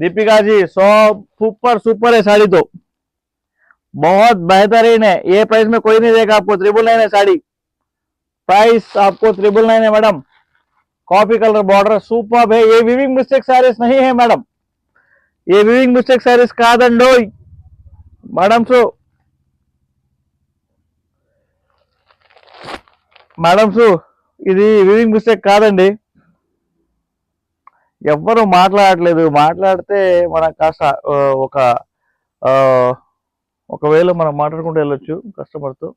Deepika ji super super है साड़ी तो बहुत बेहतरीन है। ये प्राइस में कोई नहीं देगा आपको। 999 है साड़ी, प्राइस आपको 999 है madam. Coffee colour border super है। ये विविंग मिस्टेक सारीस नहीं है मैडम, ये विविंग मिस्टेक सारीस కాదండోయ్ మేడమ్స్ ఇది వివింగ్ మిస్టేక్ కాదండి. ఎవ్వరు మాట్లాడట్లేదు. మాట్లాడితే మనం కాస్త ఒక ఒకవేళ మనం మాట్లాడుకుంటూ వెళ్ళొచ్చు కస్టమర్తో.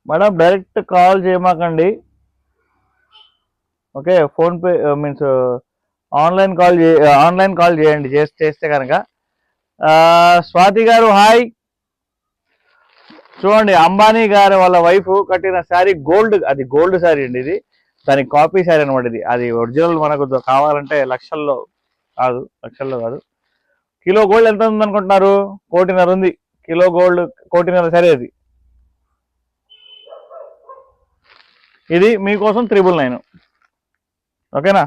మేడం డైరెక్ట్ కాల్ చేయమాకండి. Okay, PhonePe means online call చేయండి. చేస్తే కనుక. స్వాతి గారు హాయ్. చూడండి, అంబానీ గారు వాళ్ళ వైఫ్ కట్టిన శారీ గోల్డ్, అది గోల్డ్ శారీ అండి. ఇది దానికి కాపీ శారీ అనమాట. ఇది అది ఒరిజినల్ మనకు కావాలంటే లక్షల్లో కాదు. కిలో గోల్డ్ ఎంత ఉంది అనుకుంటున్నారు? 1.5 ఉంది. కిలో గోల్డ్ 1.5 శారీ అది. ఇది మీకోసం 999. ఓకేనా?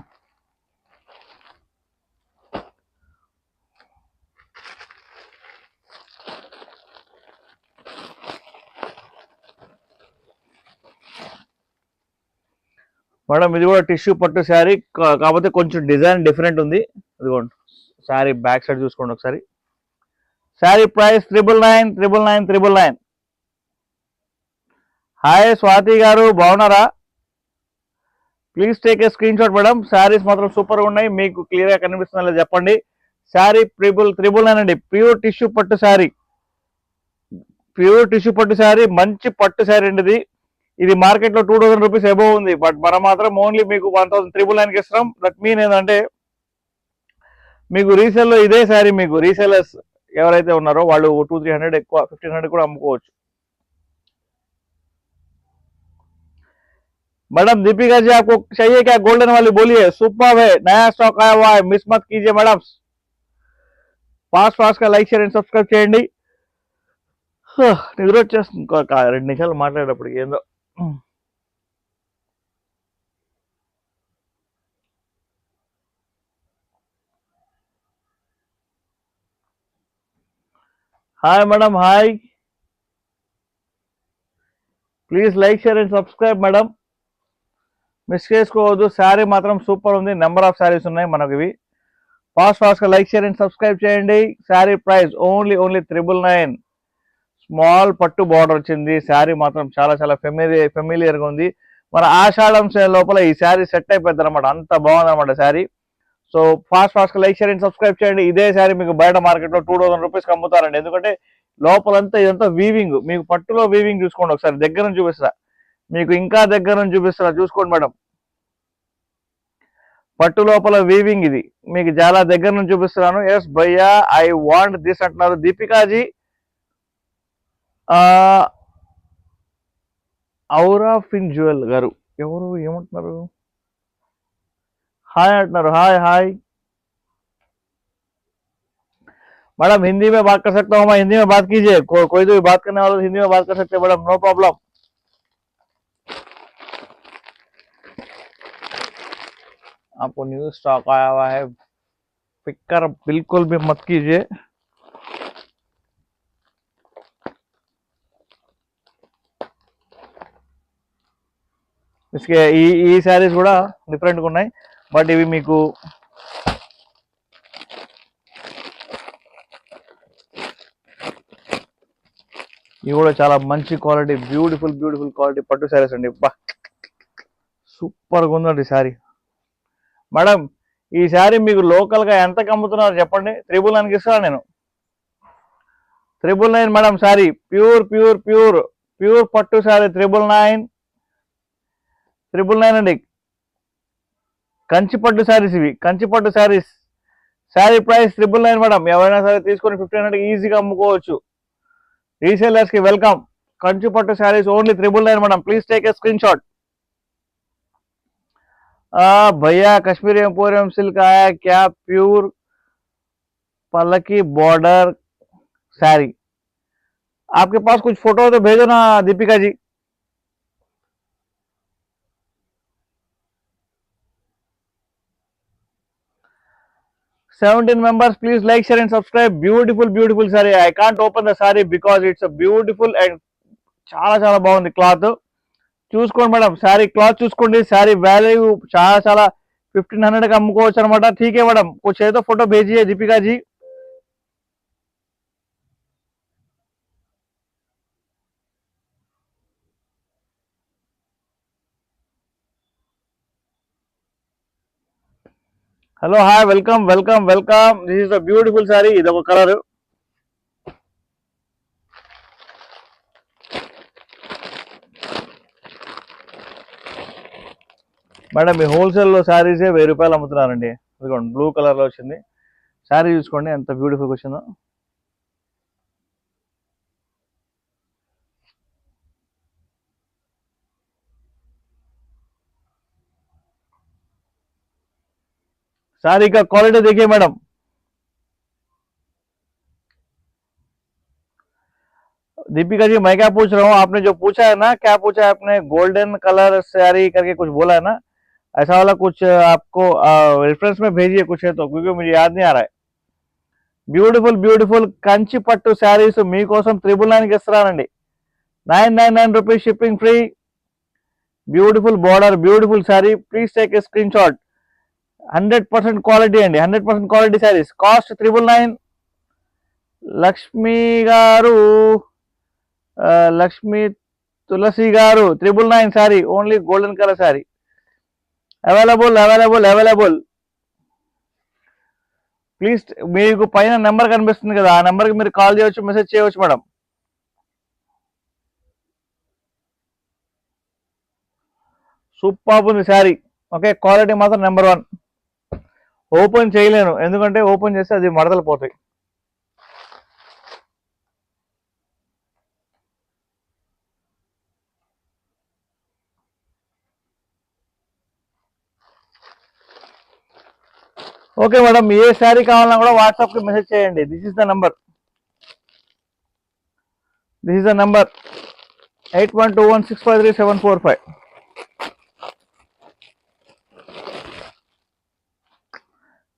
మేడం ఇది కూడా టిష్యూ పట్టు శారీ, కాకపోతే కొంచెం డిజైన్ డిఫరెంట్ ఉంది. ఇదిగోండి శారీ బ్యాక్ సైడ్ చూసుకోండి ఒకసారి. శారీ ప్రైస్ 999. హాయ్ స్వాతి గారు, బాగున్నారా? Please take a screen shot madam. Sarees మాత్రం సూపర్గా ఉన్నాయి. మీకు క్లియర్గా కనిపిస్తుందా చెప్పండి. శారీ 999 అండి. ప్యూర్ టిష్యూ పట్టు శారీ, మంచి పట్టు శారీ అండి. ఇది మార్కెట్లో 2000 రూపీస్ అబోవ్ ఉంది. బట్ మనం మాత్రం ఓన్లీ మీకు 1999కి ఇస్తాం. దట్ మీన్ ఏంటంటే మీకు రీసేల్లో ఇదే శారీ, మీకు రీసేలర్స్ ఎవరైతే ఉన్నారో వాళ్ళు 200-300 ఎక్కువ 1500 కూడా అమ్ముకోవచ్చు. मैडम दीपिका जी आपको चाहिए क्या गोल्डन वाली? बोलिए, सुपर है, नया स्टॉक आया हुआ है, मिस मत कीजिए मैडम. फास्ट का లైక్ షేర్ అండ్ సబ్స్క్రైబ్ చేయండి. నిద్ర వచ్చేస్తుంది 2 నిమిషాలు మాట్లాడేటప్పుడు ఏందో. Hi madam, hi. Please like share and subscribe madam, miss చేసుకోవద్దు. శారీ మాత్రం సూపర్ ఉంది. నెంబర్ ఆఫ్ శారీస్ ఉన్నాయి మనకి. ఇవి ఫాస్ట్గా లైక్ షేర్ అండ్ సబ్స్క్రైబ్ చేయండి. Sari price only 999. స్మాల్ పట్టు బార్డర్ వచ్చింది. శారీ మాత్రం చాలా చాలా ఫెమిలియర్గా ఉంది. మన ఆషాఢం లోపల ఈ శారీ సెట్ అయిపోద్ది అనమాట. అంత బాగుంది అనమాట శారీ. సో ఫాస్ట్గా లైక్ షేర్ అండ్ సబ్స్క్రైబ్ చేయండి. ఇదే శారీ మీకు బయట మార్కెట్లో 2000 రూపీస్కి అమ్ముతారండి. ఎందుకంటే లోపలంతా ఇదంతా వీవింగ్. మీకు పట్టులో వీవింగ్ చూసుకోండి ఒకసారి, దగ్గర నుంచి చూపిస్తా మీకు, ఇంకా దగ్గర నుంచి చూపిస్తా చూసుకోండి మేడం. పట్టు లోపల వీవింగ్ ఇది మీకు చాలా దగ్గర నుంచి చూపిస్తున్నాను. ఎస్ భయ్యా, ఐ వాంట్ దిస్ అంటున్నారు దీపికాజీ. ఔరా ఫిన్ జ్యువెల్ గారు ఎవరు ఏమంటున్నారు? హాయ్ అంటున్నారు. హాయ్ मैडम, हिंदी में बात कर सकता हूँ मैं? हिंदी में बात कीजिए. कोई तो भी बात करने वाला हिंदी में बात कर सकते हैं मैडम, नो प्रॉब्लम. आपको न्यू स्टॉक आया हुआ है, फिक्र बिल्कुल भी मत कीजिए. इसके ఈ శారీస్ కూడా డిఫరెంట్గా ఉన్నాయి. బట్ ఇవి మీకు ఇవి కూడా చాలా మంచి క్వాలిటీ, బ్యూటిఫుల్ క్వాలిటీ పట్టు శారీస్ అండి. సూపర్గా ఉందండి శారీ. మేడం ఈ శారీ మీకు లోకల్గా ఎంతకు అమ్ముతున్నారు చెప్పండి? 999కి ఇస్తాను నేను. 999 మేడం శారీ. ప్యూర్ పట్టు శారీ 999 అండి. కంచి పట్టు శారీస్ ఇవి, కంచి పట్టు శారీస్ శారీ ప్రైస్ 999 మేడం. ఎవరైనా సరే తీసుకొని 1500 ఈజీగా అమ్ముకోవచ్చు. రీసేలర్స్ కి వెల్కమ్. కంచి పట్టు sarees only 999 madam. Please take a screenshot. भैया कश्मीरी एम्पोरियम सिल्क आया क्या? प्योर पल्लकी बॉर्डर साड़ी। आपके पास कुछ फोटो तो भेजो ना Deepika ji. Seventeen members, please like, share and subscribe. Beautiful saree. I can't open the saree because it's a beautiful and చాలా చాలా బాగుంది క్లాత్. చూసుకోండి మేడం, శారీ క్లాత్ చూసుకోండి. శారీ వాల్యూ చాలా చాలా 1500 అమ్ముకోవచ్చు అనమాట. ఠీకే మేడం, कुछ है तो फोटो भेजिए Deepika ji. Hello hi, welcome welcome welcome. This is the beautiful sari. ఇది ఒక కలర్ మేడం. ఈ హోల్సేల్లో శారీసే 1000 రూపాయలు అమ్ముతున్నారండి. ఇదిగోండి బ్లూ కలర్లో వచ్చింది శారీ. చూసుకోండి ఎంత బ్యూటిఫుల్గా వచ్చిందో. साड़ी का क्वालिटी देखिए मैडम. दीपिका जी, मैं क्या पूछ रहा हूँ, आपने जो पूछा है ना, क्या पूछा है आपने? गोल्डन कलर साड़ी करके कुछ बोला है ना, ऐसा वाला कुछ आपको रेफरेंस में भेजिए कुछ है तो, क्योंकि मुझे याद नहीं आ रहा है. బ్యూటిఫుల్ కంచి పట్టు శారీస్ మీకోసం 999 ఇస్తున్నానండి. 999 rupees shipping free. Beautiful border, beautiful sari. Please take a screen shot. 100% quality అండి, 100% క్వాలిటీ శారీస్. కాస్ట్ 999. లక్ష్మి గారు, లక్ష్మి తులసి గారు, 999 sari. Only golden colour sari. Available. Please, మీకు పైన నెంబర్ కనిపిస్తుంది కదా, ఆ నెంబర్కి మీరు కాల్ చేయవచ్చు, మెసేజ్ చేయవచ్చు మేడం. సూపర్ ఉంది శారీ. ఓకే, క్వాలిటీ మాత్రం నెంబర్ 1. ఓపెన్ చేయలేను, ఎందుకంటే ఓపెన్ చేస్తే అది మడతలు పోతాయి. ఓకే మేడం, ఏ శారీ కావాలన్నా కూడా వాట్సాప్కి మెసేజ్ చేయండి. This is the number 8121653745.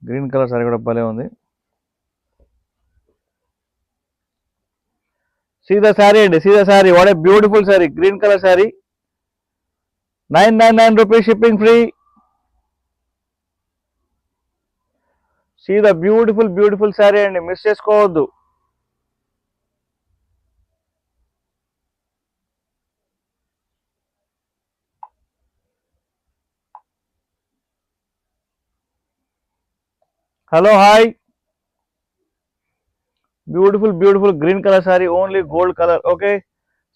Green colour sari కూడా భలే ఉంది. సీదా శారీ అండి, సీదా sari. What a beautiful sari, green colour sari. 999 rupees shipping free. సీదా బ్యూటిఫుల్ శారీ అండి, మిస్ చేసుకోవద్దు. Hello hi. Beautiful green colour sari, only gold colour. Okay,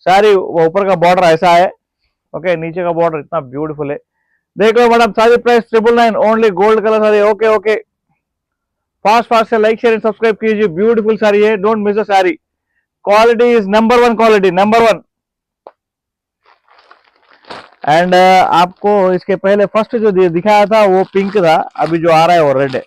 sari ऊपर का बॉर्डर ऐसा है. ओके, नीचे का बॉर्डर इतना ब्यूटीफुल है. देख लो madam, sari price 999, only gold colour sari. Okay, fast से लाइक शेयर एंड सब्सक्राइब कीजिए. ब्यूटीफुल साड़ी है, don't miss the sari. Quality is number 1 quality, number 1. And आपको इसके पहले फर्स्ट जो दिखाया था वो पिंक था, अभी जो आ रहा है वो रेड है.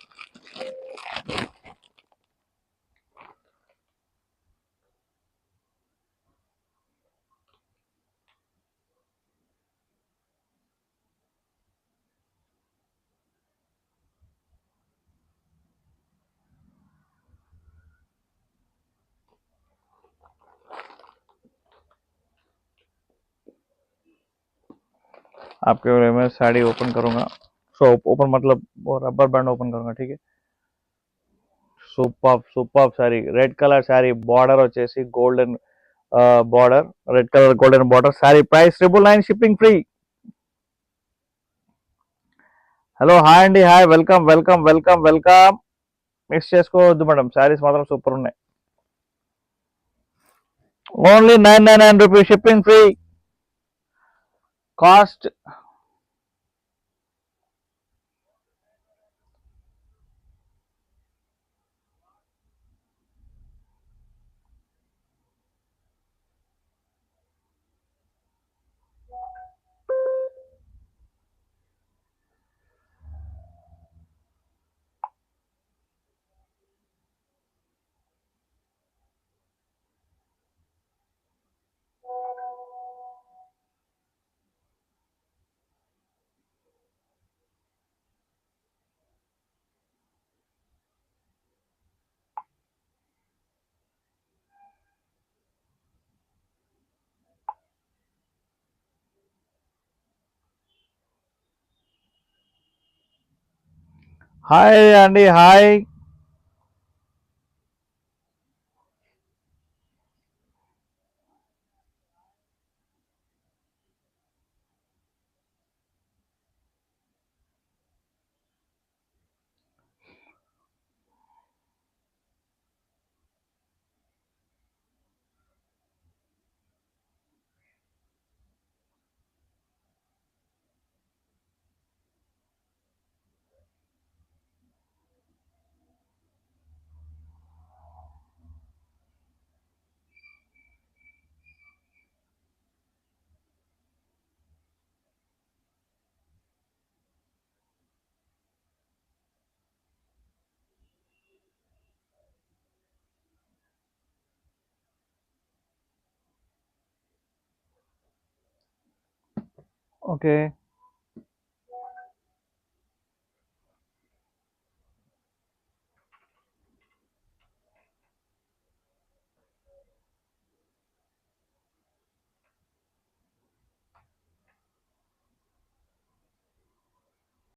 आपके लिए मैं साड़ी ओपन करूंगा. सो ओपन मतलब वो रबर बैंड ओपन करूंगा, ठीक है. Super sari, red colour sari. Border వచ్చేసి golden border, red colour golden border. Sari price 999, shipping free. Hello hi అండి, హాయ్, వెల్కమ్. మిక్స్ చేసుకోవద్దు మేడం, శారీస్ మాత్రం సూపర్ ఉన్నాయి. Only 999 rupees shipping free. Cost hi అండి, హాయ్. ఓకే.